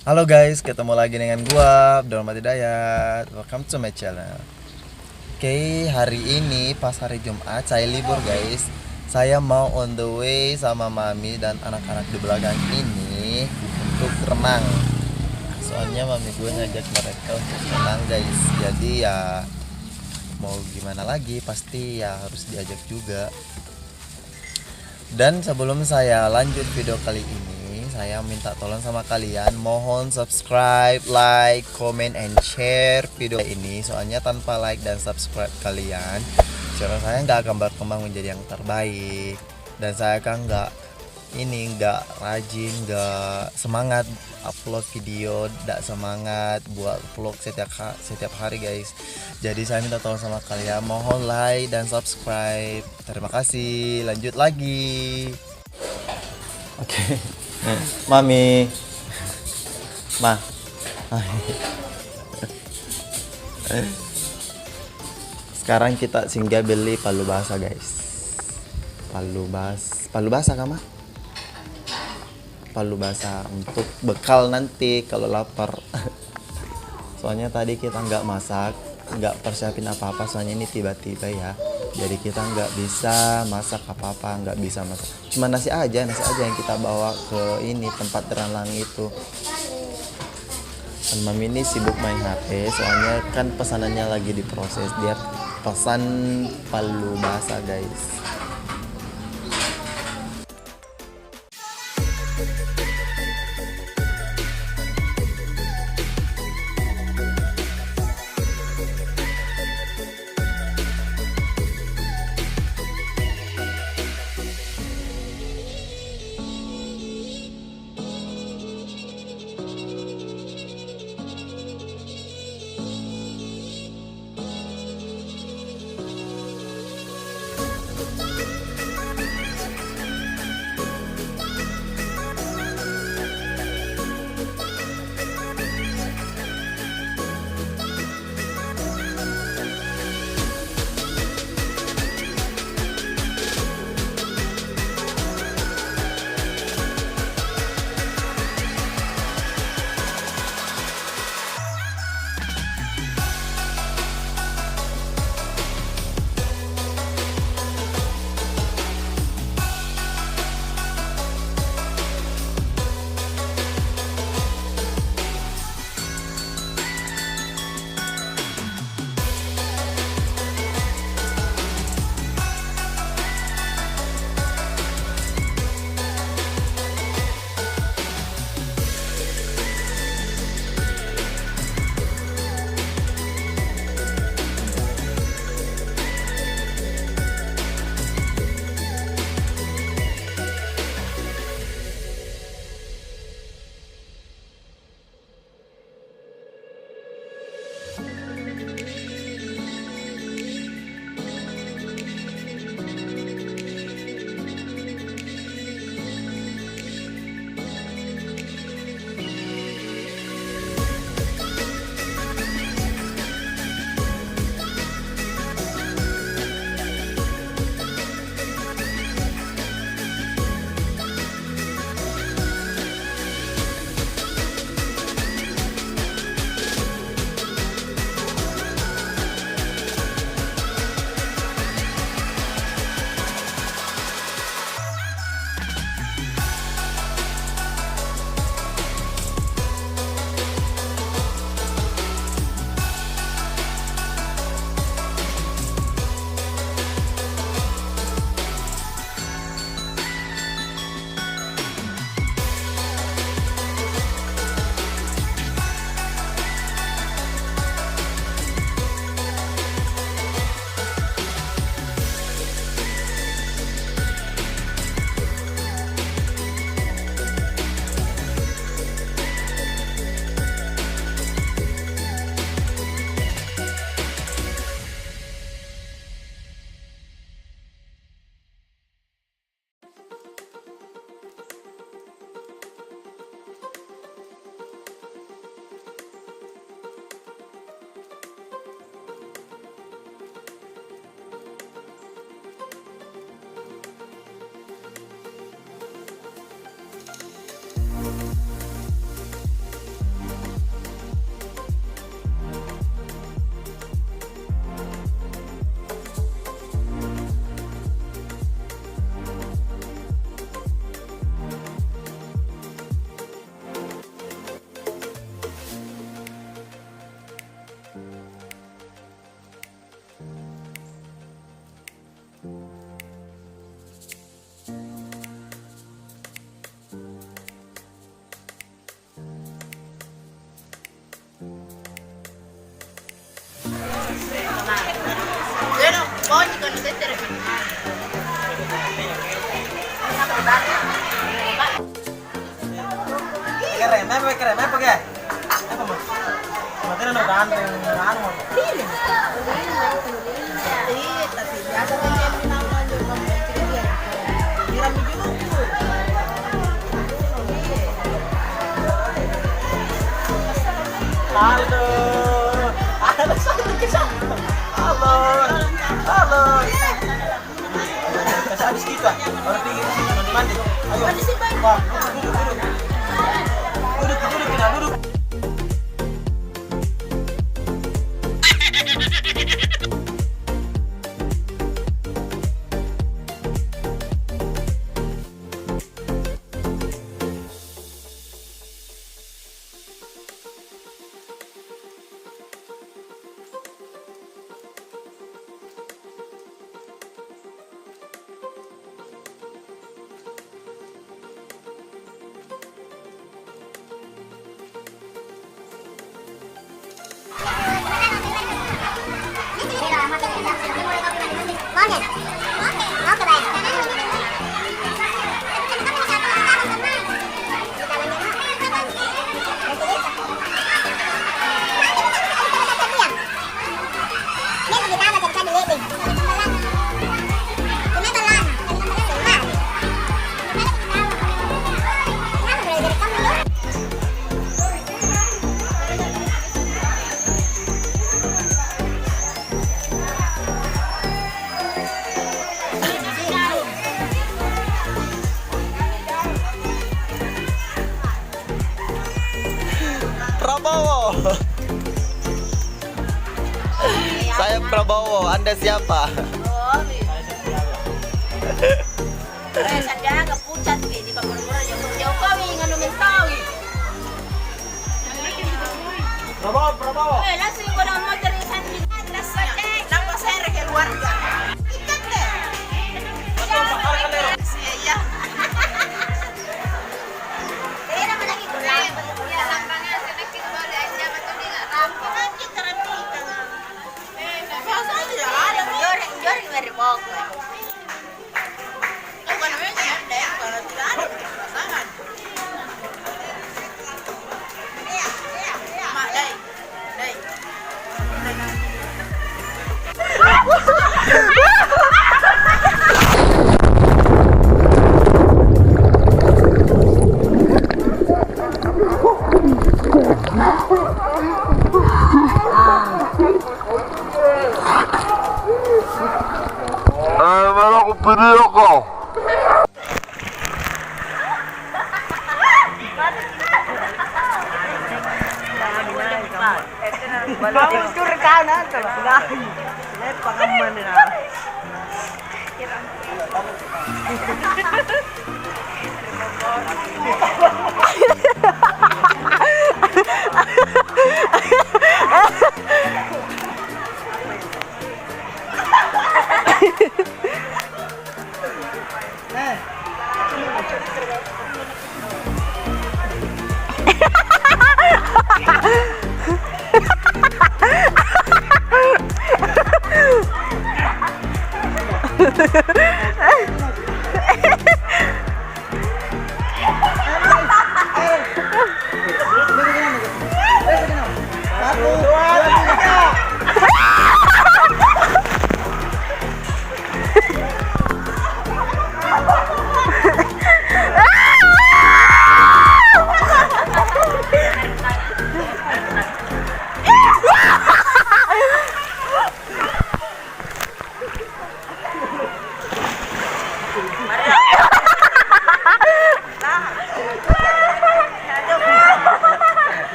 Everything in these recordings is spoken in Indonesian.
Halo guys, ketemu lagi dengan gua Abdul Rahmat Hidayat. Welcome to my channel. Oke, hari ini pas hari Jumat saya libur guys. Saya mau on the way sama mami dan anak-anak di belakang ini untuk renang. Soalnya mami gue ngajak mereka untuk renang guys. Jadi ya mau gimana lagi, pasti ya harus diajak juga. Dan sebelum saya lanjut video kali ini, saya minta tolong sama kalian, mohon subscribe, like, comment, and share video ini. Soalnya tanpa like dan subscribe kalian, channel saya nggak akan berkembang menjadi yang terbaik. Dan saya kan nggak rajin, nggak semangat upload video, nggak semangat buat vlog setiap hari guys. Jadi saya minta tolong sama kalian, mohon like dan subscribe. Terima kasih. Lanjut lagi. Oke. Mami. Ma. Sekarang kita singgah beli palu basah guys. Palu basah kah, Ma? Palu basah untuk bekal nanti kalau lapar. Soalnya tadi kita nggak masak, nggak persiapin apa-apa, soalnya ini tiba-tiba ya. Jadi kita nggak bisa masak apa-apa, nggak bisa masak. Cuma nasi aja yang kita bawa ke ini tempat renang itu. Dan mami ini sibuk main HP, soalnya kan pesanannya lagi diproses. Dia pesan palu basah guys. Keren, apa ya? Apa mas? Materi no ganteng, anu. Iya, tapi biasa kan dia menang juga menteri dia. Kira juga. Halo. Halo, sakit kisah. Halo. Halo. Kasih habis gitu ah. Orang tinggi di situ mandi. Ayo. Mandi sih, Bang. Wah, duduk. Duduk kita duduk. Prabowo. Saya Prabowo, Anda siapa? Oh, saya Sandiaga pucat di Bapak-bapak yang Jokowi nganu mentawi. Prabowo. Langsung ko na mo dari Sandiaga. Nako sir keluarga. Ikat deh. Iya. Era man lagi kulang. Ya lapangan sedikit boleh aja betul enggak rampung aja terhentikan. Biasa aja ada jor dari pokok. Bukan namanya ada yang kalau tidak ada pasangan. Mak dai. Aku video kau. Bagus tur kanan tuh. Ini pengaman na.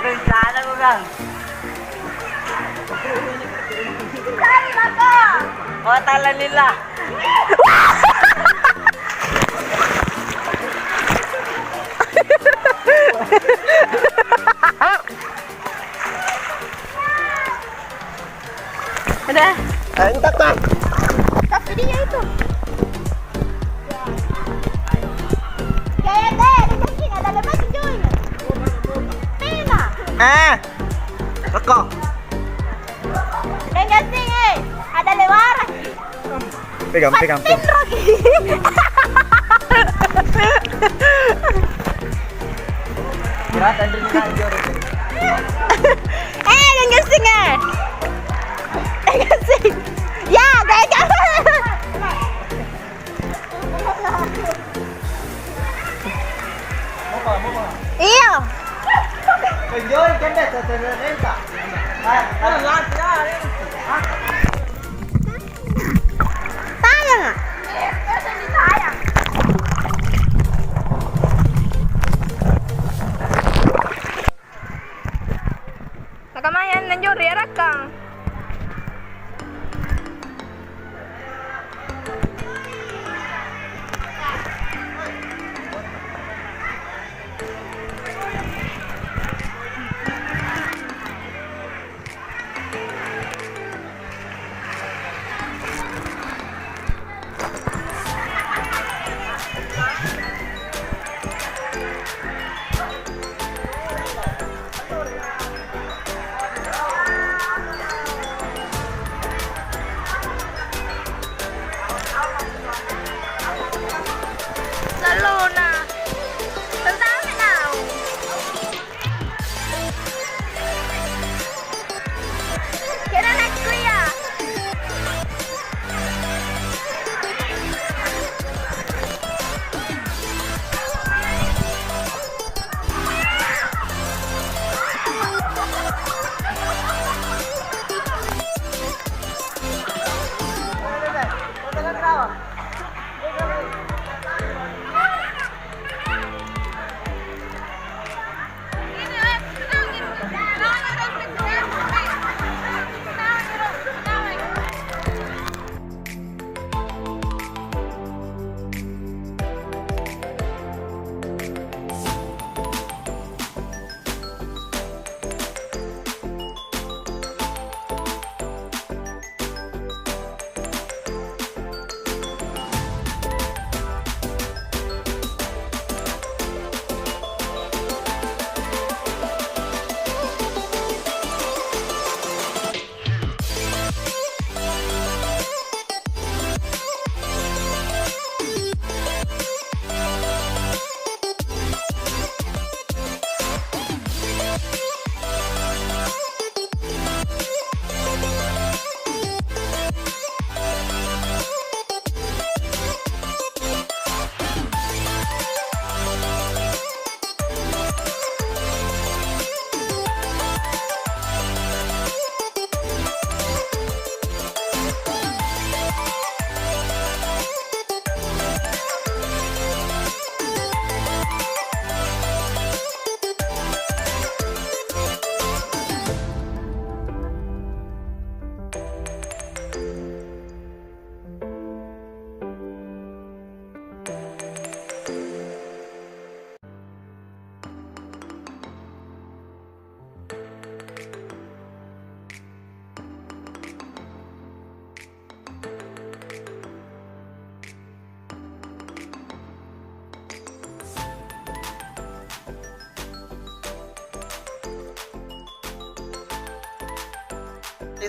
Rencana ko lang. O, tala nila. Ada? Entak tak? Tapi dia itu. Kaya deh, ada cacing, ada lemak cuy. Pena. Teko. Gasing ada lewat. Pegang. Berat Andri lanjut. Gasing gasing. Ya, kayak Iya. Enjoy kan deh, renta. Tayang ah? Tayang. Nakamayan nandiyo riarak kang.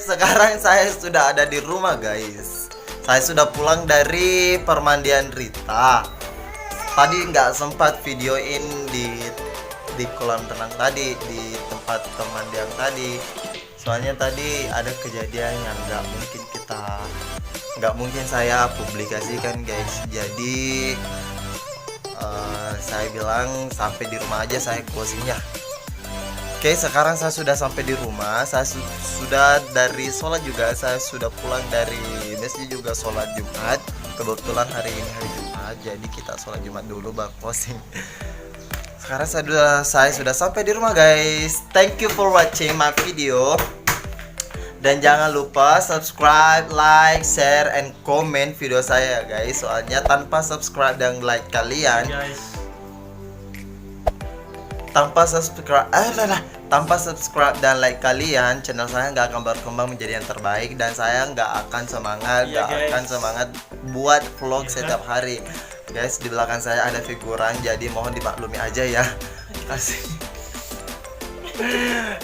Sekarang saya sudah ada di rumah guys. Saya sudah pulang dari permandian Rita. Tadi nggak sempat videoin di kolam renang tadi, di tempat pemandian tadi. Soalnya tadi ada kejadian yang nggak mungkin saya publikasikan guys. Jadi saya bilang sampai di rumah aja saya closingnya. Oke, sekarang saya sudah sampai di rumah. Saya sudah dari sholat juga. Saya sudah pulang dari masjid juga sholat Jumat. Kebetulan hari ini hari Jumat, jadi kita sholat Jumat dulu baru closing. Sekarang saya sudah sampai di rumah guys. Thank you for watching my video. Dan jangan lupa subscribe, like, share, and comment video saya guys. Soalnya tanpa subscribe dan like kalian, tanpa subscribe dan like kalian, channel saya nggak akan berkembang menjadi yang terbaik, dan saya nggak akan semangat buat vlog setiap hari guys. Di belakang saya ada figuran, jadi mohon dimaklumi aja ya. Kasih.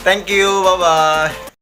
Thank you, bye bye.